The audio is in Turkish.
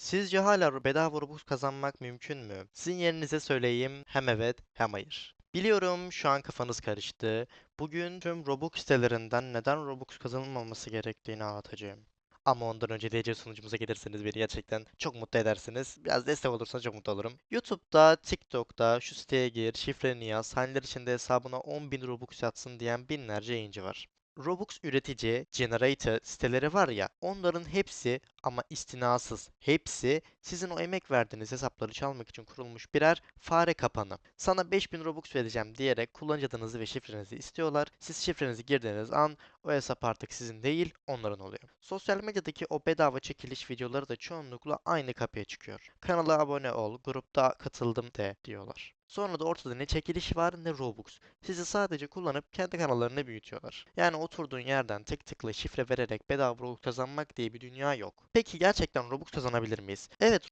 Sizce hala bedava Robux kazanmak mümkün mü? Sizin yerinize söyleyeyim hem evet hem hayır. Biliyorum şu an kafanız karıştı. Bugün tüm Robux sitelerinden neden Robux kazanılmaması gerektiğini anlatacağım. Ama ondan önce DC sunucumuza gelirseniz beni gerçekten çok mutlu edersiniz. Biraz destek olursanız çok mutlu olurum. YouTube'da, TikTok'ta şu siteye gir, şifreni yaz, saniyeler içinde hesabına 10.000 Robux yatsın diyen binlerce yayıncı var. Robux üretici, generator siteleri var ya, onların hepsi ama istinasız hepsi sizin o emek verdiğiniz hesapları çalmak için kurulmuş birer fare kapanı. Sana 5000 Robux vereceğim diyerek kullanıcı adınızı ve şifrenizi istiyorlar. Siz şifrenizi girdiğiniz an o hesap artık sizin değil, onların oluyor. Sosyal medyadaki o bedava çekiliş videoları da çoğunlukla aynı kapıya çıkıyor. Kanala abone ol, grupta katıldım de diyorlar. Sonra da ortada ne çekiliş var ne Robux. Sizi sadece kullanıp kendi kanallarını büyütüyorlar. Yani oturduğun yerden tek tıkla şifre vererek bedava Robux kazanmak diye bir dünya yok. Peki gerçekten Robux kazanabilir miyiz? Evet,